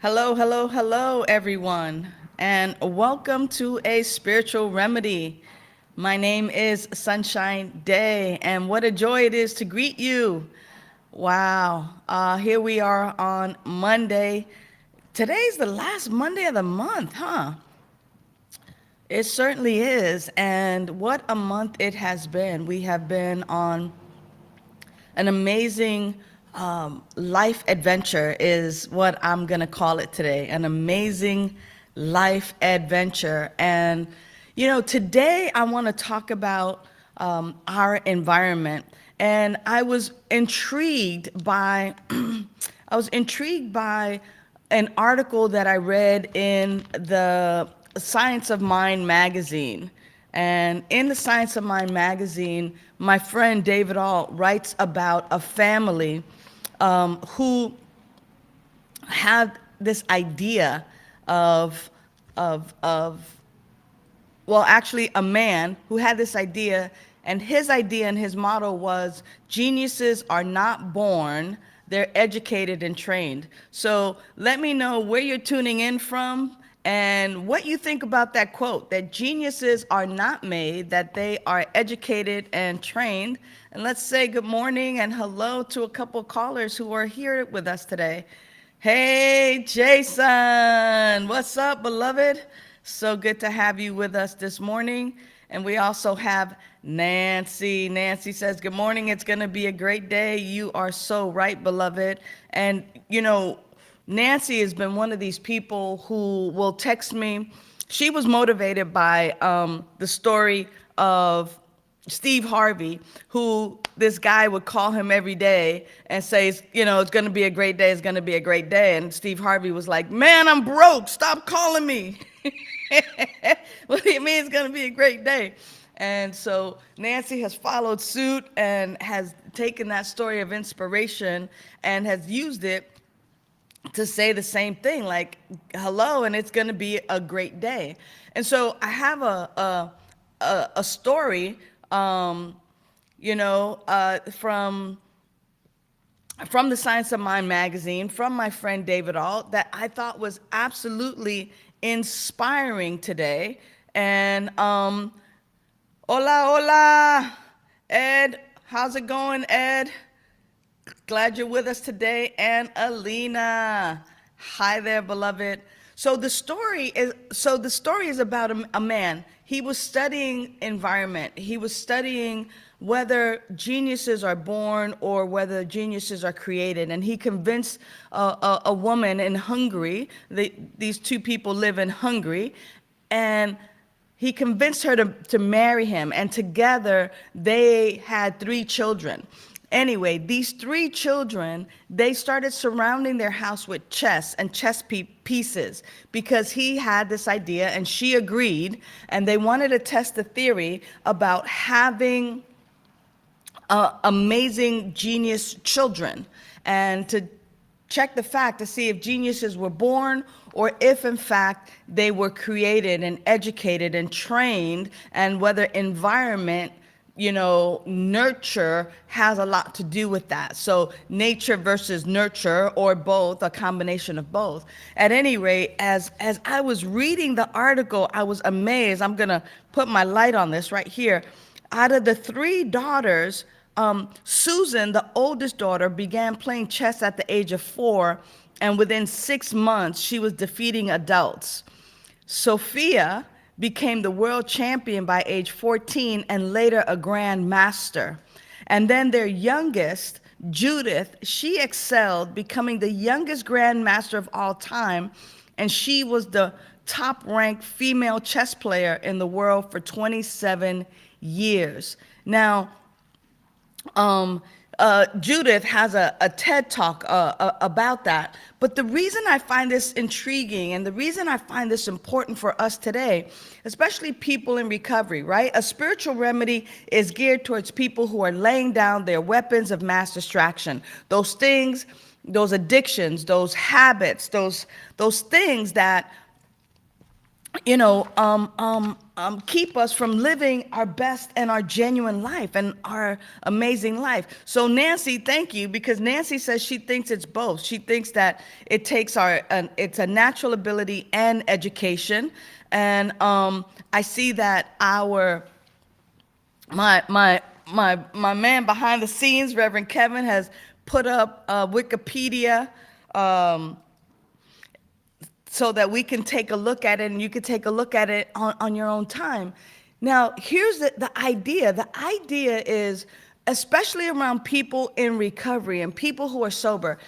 Hello, hello, hello, everyone, and welcome to A Spiritual Remedy. My name is Sunshine Day, and what a joy it is to greet you. Wow, here we are on Monday. Today's the last Monday of the month, huh? It certainly is, and what a month it has been. We have been on an amazing life adventure is what I'm going to call it today. An amazing life adventure. And, today I want to talk about our environment. And I was intrigued by, I was intrigued by an article that I read in the Science of Mind magazine. And in the Science of Mind magazine, my friend David Alt writes about a family who had this idea of, of, well, actually, a man who had this idea, and his motto was geniuses are not born, they're educated and trained. So let me know where you're tuning in from and what you think about that quote, that geniuses are not made, that they are educated and trained. And let's say good morning and hello to a couple callers who are here with us today. Hey, Jason, what's up, beloved? So good to have you with us this morning. And we also have Nancy. Nancy says, good morning. It's going to be a great day. You are so right, beloved. And, Nancy has been one of these people who will text me. She was motivated by the story of Steve Harvey, who this guy would call him every day and say, it's going to be a great day, it's going to be a great day. And Steve Harvey was like, man, I'm broke, stop calling me. What do you mean it's going to be a great day? And so Nancy has followed suit and has taken that story of inspiration and has used it to say the same thing, like, hello, and it's going to be a great day. And so I have a story from the Science of Mind magazine, from my friend David Alt, that I thought was absolutely inspiring today. And hola, hola, Ed. How's it going, Ed? Glad you're with us today. And Alina. Hi there, beloved. So the story is about a man. He was studying environment. He was studying whether geniuses are born or whether geniuses are created. And he convinced a woman in Hungary. These two people live in Hungary, and he convinced her to marry him. And together they had 3 children. Anyway, these 3 children, they started surrounding their house with chess and chess pieces because he had this idea and she agreed, and they wanted to test the theory about having amazing genius children and to check the fact to see if geniuses were born or if in fact they were created and educated and trained, and whether environment, nurture has a lot to do with that. So nature versus nurture, or both, a combination of both. At any rate, as I was reading the article, I was amazed. I'm gonna put my light on this right here. Out of the 3 daughters, Susan, the oldest daughter, began playing chess at the age of 4, and within 6 months, she was defeating adults. Sophia became the world champion by age 14 and later a grand master. And then their youngest, Judith, she excelled, becoming the youngest grand master of all time, and she was the top-ranked female chess player in the world for 27 years. Now, Judith has a TED Talk about that. But the reason I find this intriguing and the reason I find this important for us today, especially people in recovery, right? A spiritual remedy is geared towards people who are laying down their weapons of mass distraction. Those things, those addictions, those habits, those things that keep us from living our best and our genuine life and our amazing life. So Nancy, thank you, because Nancy says she thinks it's both. She thinks that it takes it's a natural ability and education. And I see that my man behind the scenes, Reverend Kevin, has put up Wikipedia, um, so that we can take a look at it and you can take a look at it on your own time. Now, here's the idea. The idea is, especially around people in recovery and people who are sober,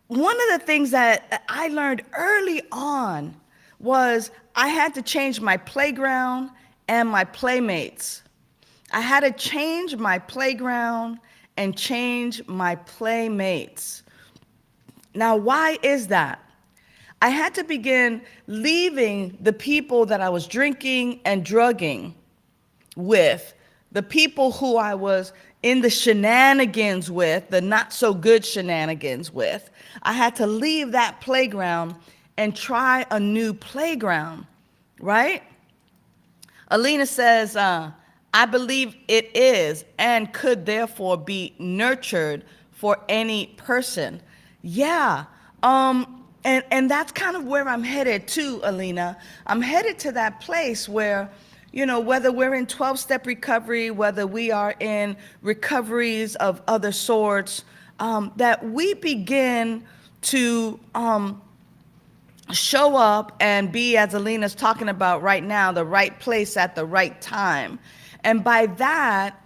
one of the things that I learned early on was I had to change my playground and my playmates. I had to change my playground and change my playmates. Now, why is that? I had to begin leaving the people that I was drinking and drugging with, the people who I was in the shenanigans with, the not so good shenanigans with. I had to leave that playground and try a new playground, right? Alina says, I believe it is and could therefore be nurtured for any person. Yeah. And that's kind of where I'm headed to, Alina. I'm headed to that place where, whether we're in 12-step recovery, whether we are in recoveries of other sorts, that we begin to show up and be, as Alina's talking about right now, the right place at the right time. And by that,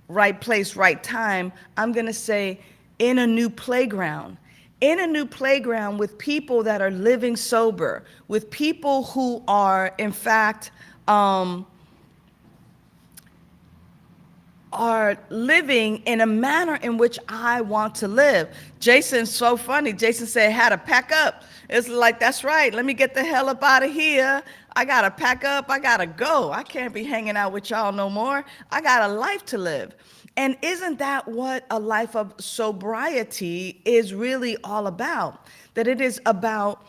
right place, right time, I'm going to say in a new playground. In a new playground with people that are living sober, with people who are, in fact, are living in a manner in which I want to live. Jason's so funny. Jason said, had to pack up. It's like, that's right. Let me get the hell up out of here. I got to pack up. I got to go. I can't be hanging out with y'all no more. I got a life to live. And isn't that what a life of sobriety is really all about? That it is about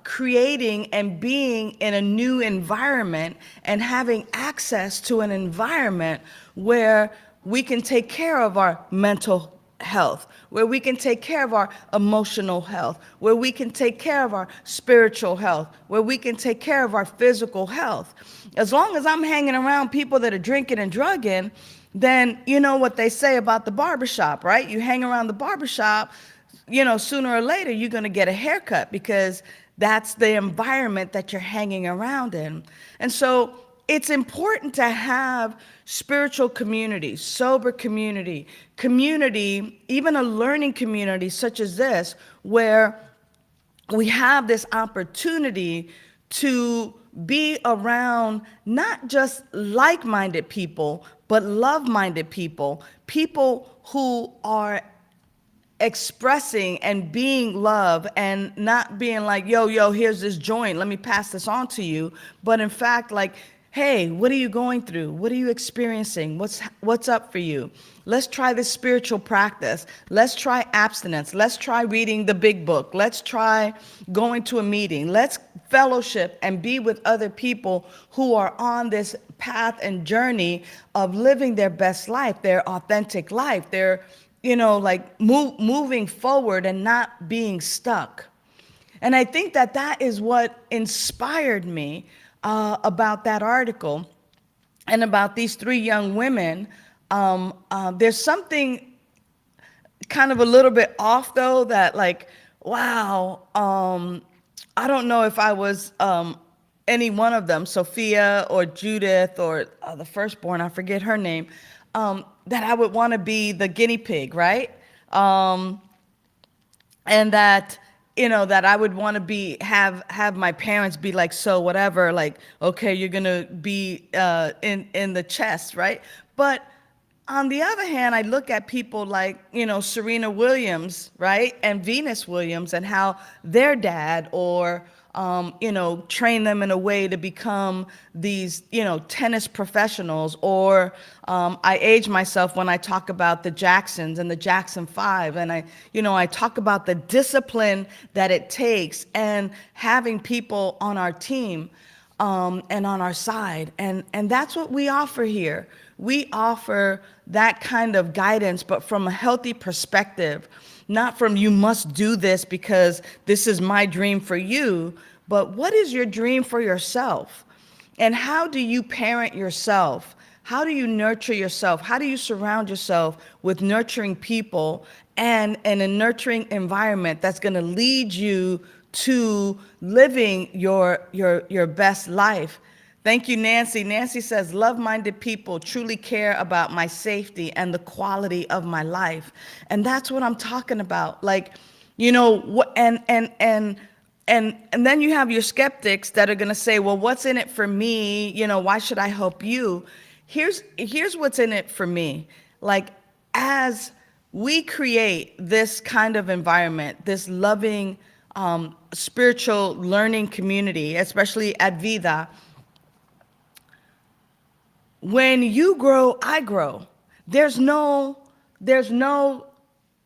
creating and being in a new environment and having access to an environment where we can take care of our mental health, where we can take care of our emotional health, where we can take care of our spiritual health, where we can take care of our physical health. As long as I'm hanging around people that are drinking and drugging, then you know what they say about the barbershop, right? You hang around the barbershop, sooner or later you're going to get a haircut because that's the environment that you're hanging around in. And so it's important to have spiritual community, sober community, even a learning community such as this, where we have this opportunity to be around not just like-minded people, but love-minded people, people who are expressing and being love and not being like, yo, here's this joint, let me pass this on to you. But in fact, like, hey, what are you going through? What are you experiencing? What's up for you? Let's try this spiritual practice. Let's try abstinence. Let's try reading the big book. Let's try going to a meeting. Let's fellowship and be with other people who are on this path and journey of living their best life, their authentic life. They're, moving forward and not being stuck. And I think that is what inspired me about that article and about these three young women. There's something kind of a little bit off, though, that like, wow, I don't know if I was any one of them, Sophia or Judith or the firstborn, I forget her name, that I would want to be the guinea pig, right? And that, that I would want to have my parents be like, so whatever, like, okay, you're going to be in the chest, right? But on the other hand, I look at people like, Serena Williams, right? And Venus Williams, and how their dad or train them in a way to become these, tennis professionals. Or I age myself when I talk about the Jacksons and the Jackson 5. And I talk about the discipline that it takes and having people on our team. and on our side. And that's what we offer here. We offer that kind of guidance, but from a healthy perspective, not from you must do this because this is my dream for you, but what is your dream for yourself? And how do you parent yourself? How do you nurture yourself? How do you surround yourself with nurturing people and in a nurturing environment that's going to lead you to living your best life? Thank you, Nancy. Nancy says, love-minded people truly care about my safety and the quality of my life. And that's what I'm talking about. Like, you know, and then you have your skeptics that are going to say, well, what's in it for me? You know, why should I help you? Here's what's in it for me. Like, as we create this kind of environment, this loving, spiritual learning community, especially at Vida, when you grow, I grow. There's no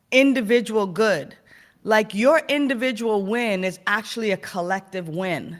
individual good. Like, your individual win is actually a collective win.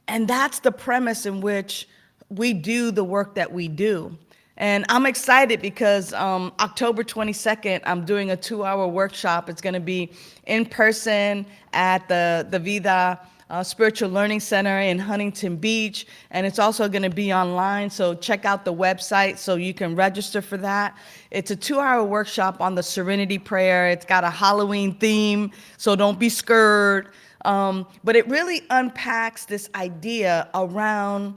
And that's the premise in which we do the work that we do. And I'm excited because October 22nd, I'm doing a 2-hour workshop. It's going to be in person at the Vida Spiritual Learning Center in Huntington Beach. And it's also going to be online. So check out the website so you can register for that. It's a 2-hour workshop on the Serenity Prayer. It's got a Halloween theme, so don't be scared. But it really unpacks this idea around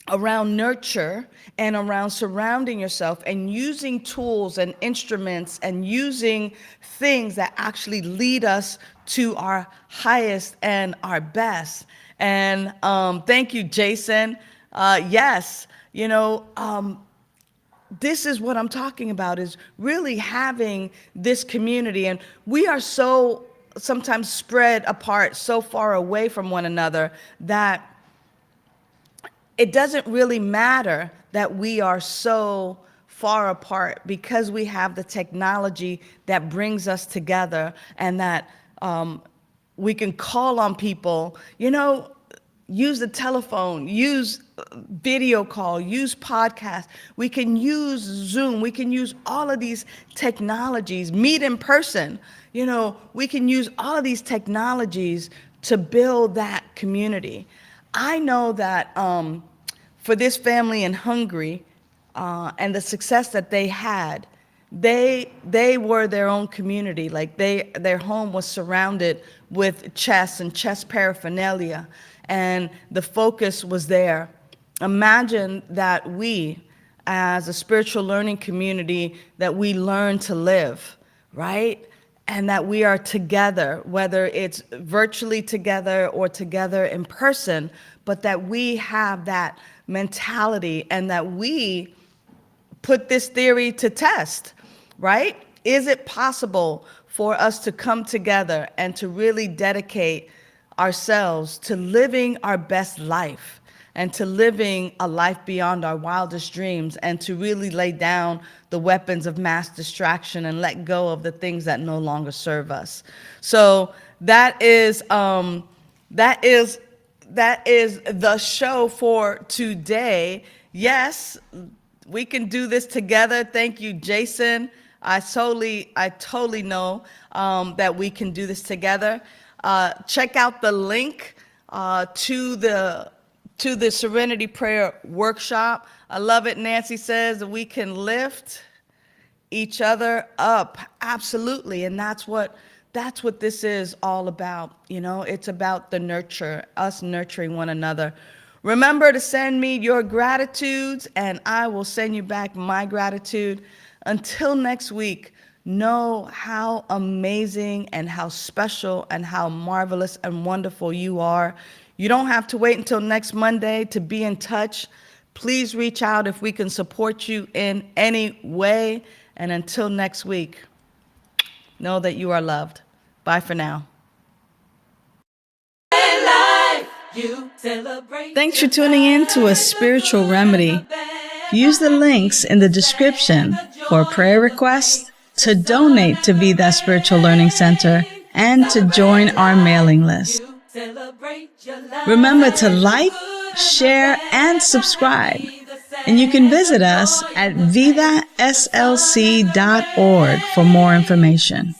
nurture and around surrounding yourself and using tools and instruments and using things that actually lead us to our highest and our best. And thank you, Jason. Yes, you know, this is what I'm talking about, is really having this community. And we are so sometimes spread apart, so far away from one another, that it doesn't really matter that we are so far apart, because we have the technology that brings us together, and that we can call on people, you know, use the telephone, use video call, use podcast. We can use Zoom. We can use all of these technologies, meet in person. You know, we can use all of these technologies to build that community. I know that for this family in Hungary and the success that they had, they were their own community. Like, their home was surrounded with chess and chess paraphernalia, and the focus was there. Imagine that we, as a spiritual learning community, that we learn to live, right? And that we are together, whether it's virtually together or together in person, but that we have that mentality and that we put this theory to test, right? Is it possible for us to come together and to really dedicate ourselves to living our best life and to living a life beyond our wildest dreams, and to really lay down the weapons of mass distraction and let go of the things that no longer serve us? So that is the show for today. Yes, we can do this together. Thank you, Jason. I totally know that we can do this together. Check out the link to the Serenity Prayer Workshop. I love it. Nancy says that we can lift each other up. Absolutely. And that's what this is all about. You know, it's about the nurture, us nurturing one another. Remember to send me your gratitudes, and I will send you back my gratitude. Until next week, know how amazing and how special and how marvelous and wonderful you are. You don't have to wait until next Monday to be in touch. Please reach out if we can support you in any way. And until next week, know that you are loved. Bye for now. Thanks for tuning in to A Spiritual Remedy. Use the links in the description for prayer requests, to donate to Vida Spiritual Learning Center, and to join our mailing list. Remember to like, share, and subscribe. And you can visit us at vidaslc.org for more information.